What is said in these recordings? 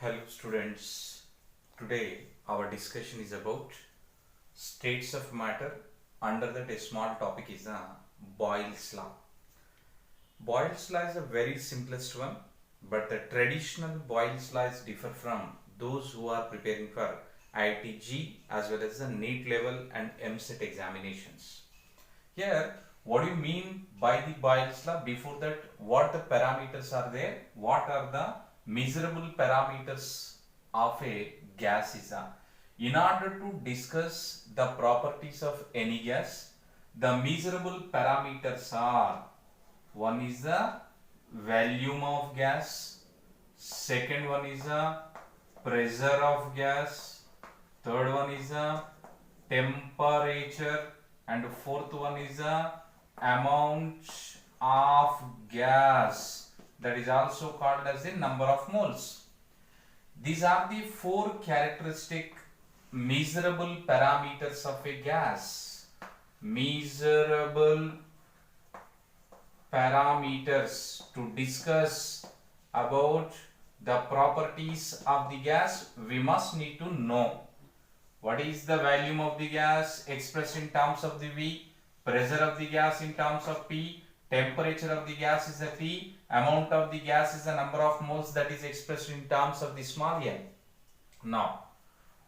Hello students, today our discussion is about states of matter. Under that a small topic is the Boyle's law. Boyle's law is the very simplest one, but the traditional Boyle's laws differ from those who are preparing for IITG as well as the NEET level and MCET examinations. Here, what do you mean by the Boyle's law? Before that, what the parameters are there? What are the measurable parameters of a gas is a? In order to discuss the properties of any gas, the measurable parameters are: one is the volume of gas, second one is the pressure of gas, third one is the temperature, and fourth one is the amount of gas, that is also called as the number of moles. These are the four characteristic measurable parameters of a gas. Measurable parameters to discuss about the properties of the gas, we must need to know what is the volume of the gas expressed in terms of the V, pressure of the gas in terms of P, temperature of the gas is a T, amount of the gas is the number of moles, that is expressed in terms of the small n. Now,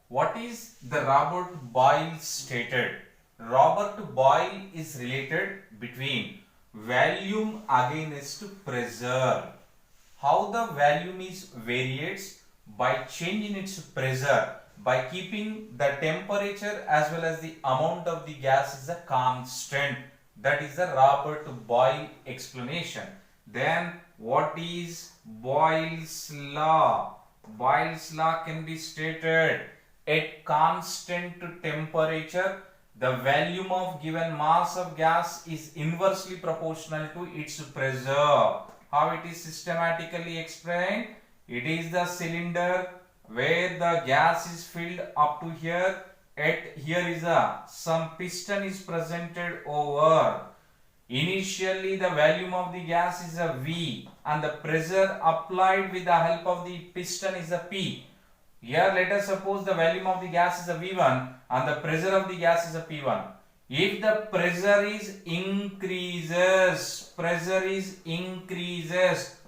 what is the Robert Boyle stated? Robert Boyle is related between volume against pressure. How the volume is varies by changing its pressure, by keeping the temperature as well as the amount of the gas is a constant. That is the Robert Boyle explanation. Then what is Boyle's law? Boyle's law can be stated: at constant temperature, the volume of given mass of gas is inversely proportional to its pressure. How it is systematically explained? It is the cylinder where the gas is filled up to here. At here is some piston is presented over. Initially the volume of the gas is a V and the pressure applied with the help of the piston is a P. Here let us suppose the volume of the gas is a V1 and the pressure of the gas is a P1. If the pressure increases,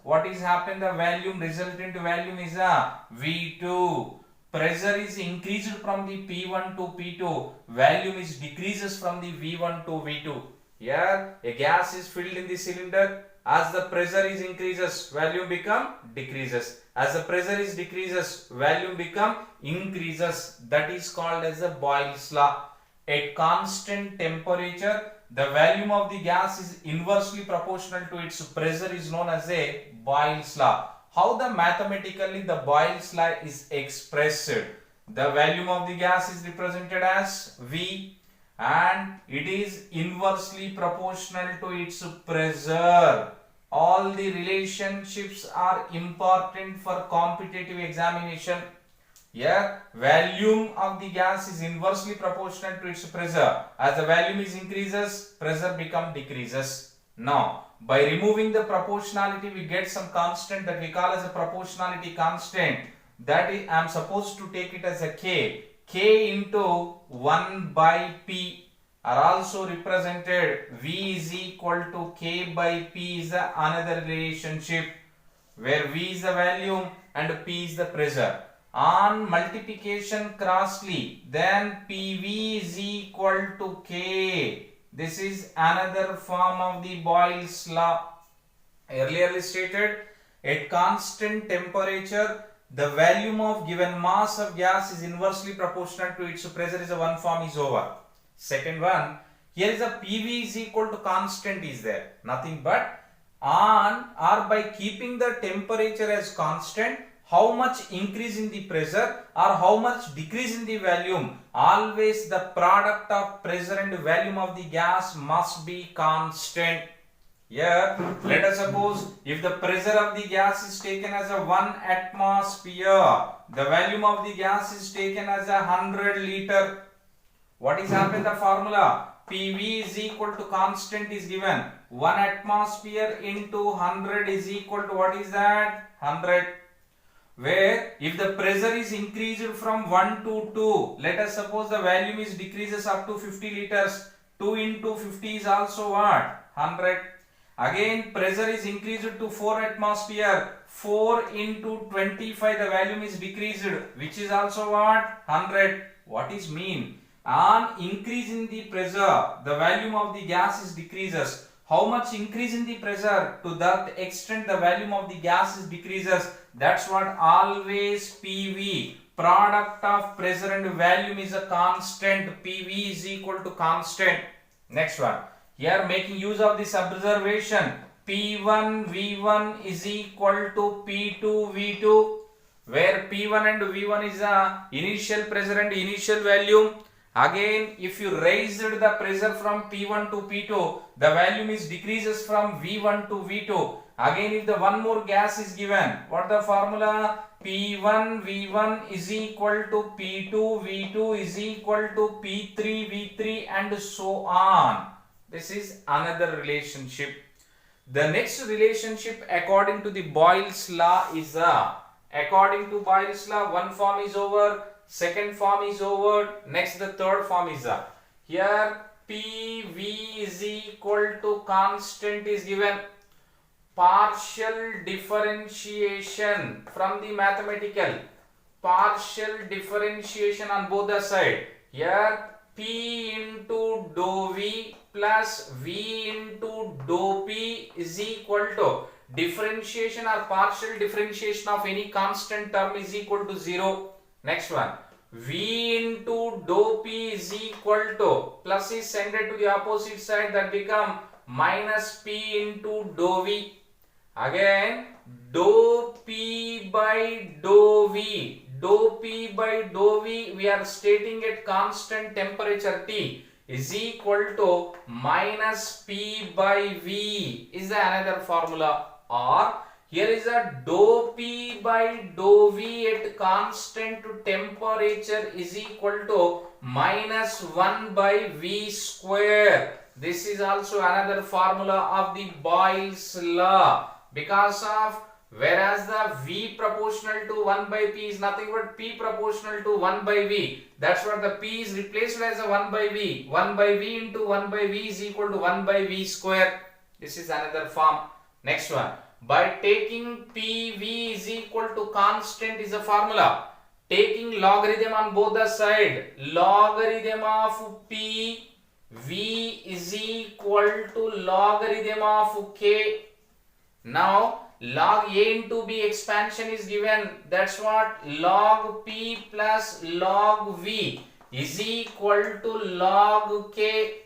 what is happened? The volume, resultant volume is a V2. Pressure is increased from the P1 to P2. Volume is decreases from the V1 to V2. Here a gas is filled in the cylinder. As the pressure is increases, volume become decreases. As the pressure is decreases, volume become increases. That is called as the Boyle's law. At constant temperature, the volume of the gas is inversely proportional to its pressure is known as a Boyle's law. How the mathematically the Boyle's law is expressed? The volume of the gas is represented as V and it is inversely proportional to its pressure. All the relationships are important for competitive examination. Here, volume of the gas is inversely proportional to its pressure. As the volume is increases, pressure become decreases. Now, by removing the proportionality, we get some constant that we call as a proportionality constant. That is, I am supposed to take it as a K. K into 1 by P are also represented. V is equal to K by P is another relationship where V is the volume and P is the pressure. On multiplication crossly, then PV is equal to K. This is another form of the Boyle's law. Earlier stated, at constant temperature, the volume of given mass of gas is inversely proportional to its pressure is a one form is over. Second one, here is a PV is equal to constant is there. Nothing but on or by keeping the temperature as constant, how much increase in the pressure or how much decrease in the volume, always the product of pressure and volume of the gas must be constant. Here let us suppose if the pressure of the gas is taken as a 1 atmosphere, the volume of the gas is taken as a 100 liter. What is happened? The formula PV is equal to constant is given. 1 atmosphere into 100 is equal to what is that? 100. where if the pressure is increased from 1 to 2, let us suppose the volume is decreases up to 50 liters, 2 into 50 is also what? 100. Again pressure is increased to 4 atmosphere, 4 into 25 the volume is decreased, which is also what? 100. What is mean? On increase in the pressure, the volume of the gas is decreases. How much increase in the pressure? To that extent the volume of the gas is decreases. That's what always PV, product of pressure and volume, is a constant. PV is equal to constant. Next one. Here making use of this observation, P1 V1 is equal to P2 V2, where P1 and V1 is a initial pressure and initial volume. Again, if you raised the pressure from P1 to P2, the volume is decreases from V1 to V2. Again, if the one more gas is given, what the formula? P1 V1 is equal to P2 V2 is equal to P3 V3 and so on. This is another relationship. The next relationship according to the Boyle's law is according to Boyle's law, one form is over, second form is over, next the third form is here PV is equal to constant is given. Partial differentiation from the mathematical, partial differentiation on both the side. Here P into dou V plus V into dou P is equal to differentiation or partial differentiation of any constant term is equal to 0. Next one, V into dou P is equal to, plus is sent to the opposite side, that become minus P into dou V. Again dou P by dou V, dou P by dou V we are stating at constant temperature T is equal to minus P by V is another formula. Or here is a dou P by dou V at constant temperature is equal to minus 1 by V square. This is also another formula of the Boyle's law, because of, whereas the V proportional to 1 by P is nothing but P proportional to 1 by V. That's what the P is replaced as a 1 by V. 1 by V into 1 by V is equal to 1 by V square. This is another form. Next one. By taking PV is equal to constant is a formula. Taking logarithm on both the side. Logarithm of P V is equal to logarithm of K. Now log A into B expansion is given. That's what log P plus log V is equal to log K,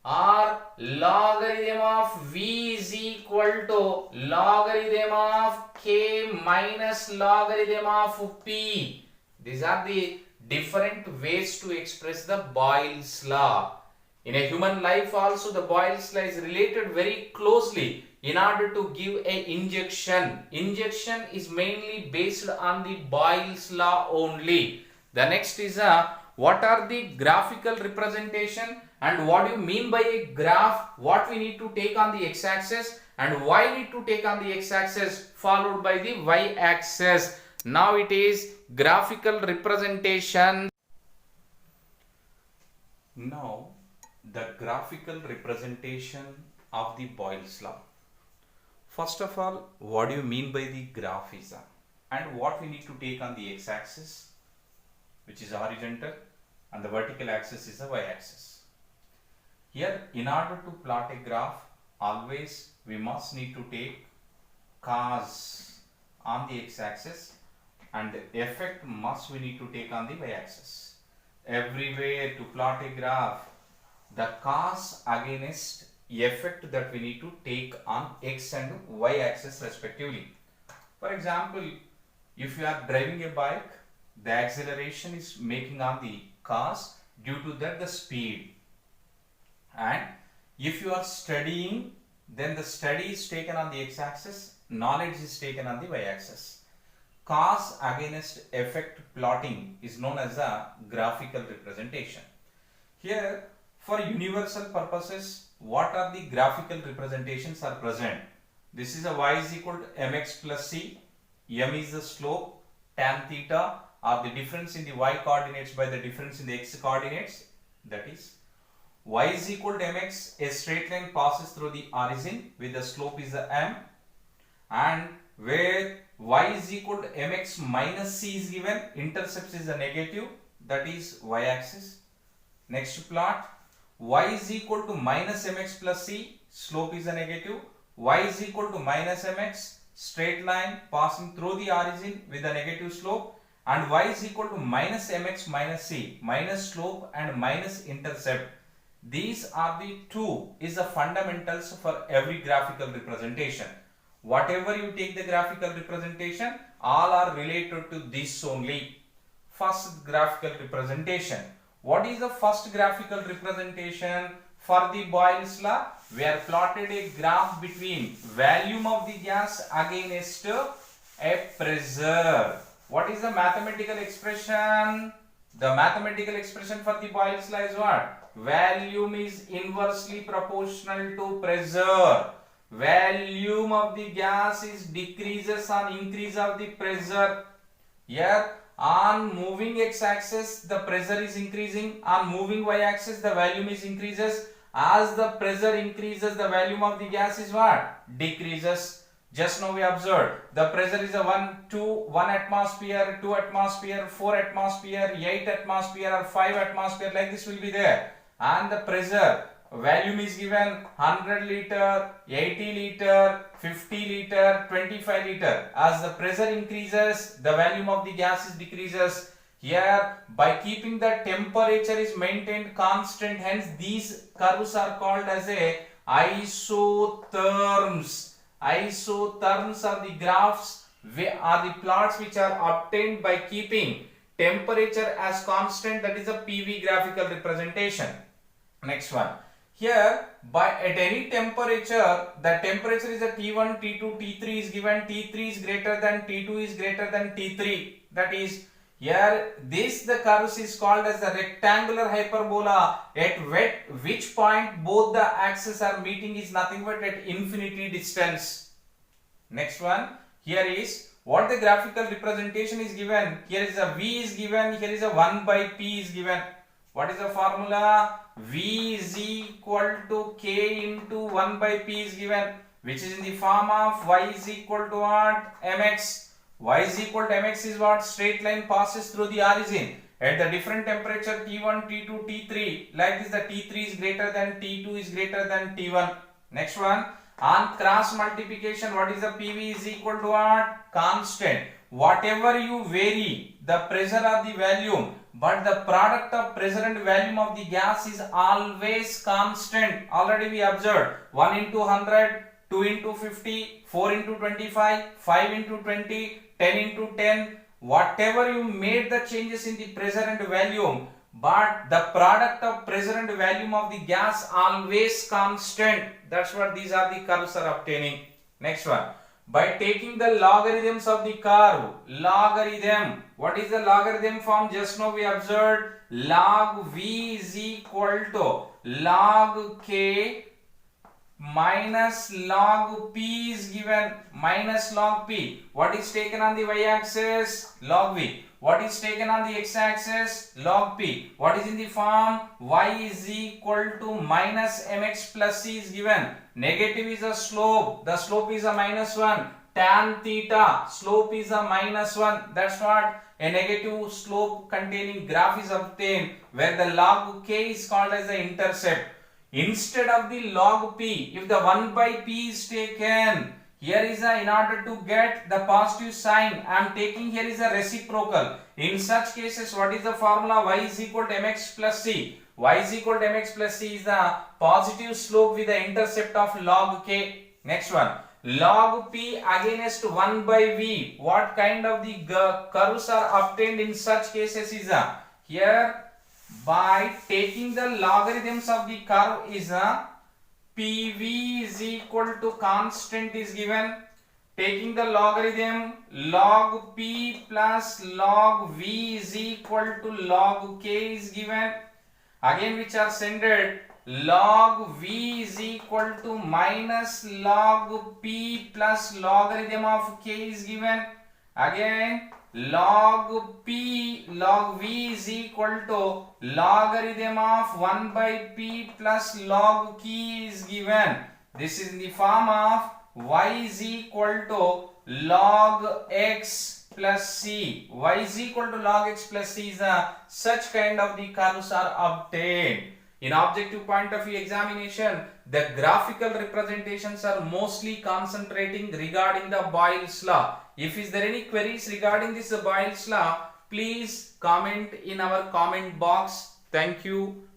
or logarithm of V is equal to logarithm of K minus logarithm of P. These are the different ways to express the Boyle's law. In a human life also the Boyle's law is related very closely. In order to give a injection, injection is mainly based on the Boyle's law only. The next is what are the graphical representation, and what do you mean by a graph, what we need to take on the x-axis and why need to take on the x-axis, followed by the y-axis. Now it is graphical representation. Now the graphical representation of the Boyle's law. First of all, what do you mean by the graph is and what we need to take on the x-axis, which is horizontal, and the vertical axis is the y-axis. Here, in order to plot a graph, always we must need to take cos on the x-axis and the effect must we need to take on the y-axis. Everywhere to plot a graph, the cos against effect that we need to take on x and y axis respectively. For example, if you are driving a bike, the acceleration is making on the cos, due to that the speed, and if you are studying, then the study is taken on the x-axis, knowledge is taken on the y-axis. Cos against effect plotting is known as a graphical representation. Here, for universal purposes, what are the graphical representations are present? This is a y is equal to mx plus c, m is the slope, tan theta, or the difference in the y coordinates by the difference in the x coordinates. That is, y is equal to mx, a straight line passes through the origin with the slope is the m, and where y is equal to mx minus c is given, intercepts is a negative, that is y axis. Next plot, y is equal to minus mx plus c, slope is a negative, y is equal to minus mx, straight line passing through the origin with a negative slope, and y is equal to minus mx minus c, minus slope and minus intercept. These are the two is the fundamentals for every graphical representation. Whatever you take the graphical representation, all are related to this only. First graphical representation. What is the first graphical representation? For the Boyle's law, we are plotted a graph between volume of the gas against a pressure. What is the mathematical expression? The mathematical expression for the Boyle's law is what? Volume is inversely proportional to pressure. Volume of the gas is decreases on increase of the pressure. Here on moving x-axis the pressure is increasing, on moving y-axis the volume is increases. As the pressure increases, the volume of the gas is what? Decreases. Just now we observed the pressure is a 1 atmosphere, 2 atmosphere, 4 atmosphere, 8 atmosphere or 5 atmosphere, like this will be there. And the pressure volume is given 100 liter, 80 liter, 50 liter, 25 liter. As the pressure increases, the volume of the gas is decreases. Here, by keeping the temperature is maintained constant, hence these curves are called as a isotherms. Isotherms are the graphs, are the plots which are obtained by keeping temperature as constant, that is a PV graphical representation. Next one. Here, by at any temperature, the temperature is a T1, T2, T3 is given, T3 is greater than, T2 is greater than T3. That is, here the curves is called as the rectangular hyperbola, at which point both the axes are meeting is nothing but at infinity distance. Next one, here is what the graphical representation is given. Here is a V is given, here is a 1 by P is given. What is the formula? V is equal to K into 1 by P is given, which is in the form of Y is equal to what? Mx. Y is equal to mx is what? Straight line passes through the origin at the different temperature T1, T2, T3. Like this, the T3 is greater than, T2 is greater than T1. Next one, on cross multiplication, what is the PV is equal to what? Constant. Whatever you vary the pressure or the volume, but the product of pressure and volume of the gas is always constant. Already we observed 1 into 100, 2 into 50, 4 into 25, 5 into 20, 10 into 10, whatever you made the changes in the pressure and volume, but the product of pressure and volume of the gas always constant. That's what these are the curves are obtaining. Next one, by taking the logarithms of the curve, logarithm, what is the logarithm form? Just now we observed log V is equal to log K minus log P is given, minus log P. What is taken on the y-axis? Log V. What is taken on the x-axis? Log P. What is in the form? Y is equal to minus mx plus c is given. Negative is a slope. The slope is a minus 1. Tan theta. Slope is a minus 1. That's what a negative slope containing graph is obtained, where the log k is called as the intercept. Instead of the log p, if the 1 by p is taken, here is a, in order to get the positive sign, I am taking here is a reciprocal. In such cases, what is the formula? Y is equal to mx plus c. Y is equal to mx plus c is the positive slope with the intercept of log k. Next one, log p against 1 by v. What kind of the curves are obtained in such cases is a, here by taking the logarithms of the curve is a PV is equal to constant is given. Taking the logarithm, log P plus log V is equal to log K is given. Again which are centered, log V is equal to minus log P plus logarithm of K is given. Again log P log V is equal to logarithm of 1 by P plus log K is given. This is in the form of y is equal to log x plus c. Y is equal to log x plus c is such kind of the curves are obtained. In objective point of view examination, the graphical representations are mostly concentrating regarding the Boyle's law. If is there any queries regarding this Boyle's law, please comment in our comment box. Thank you.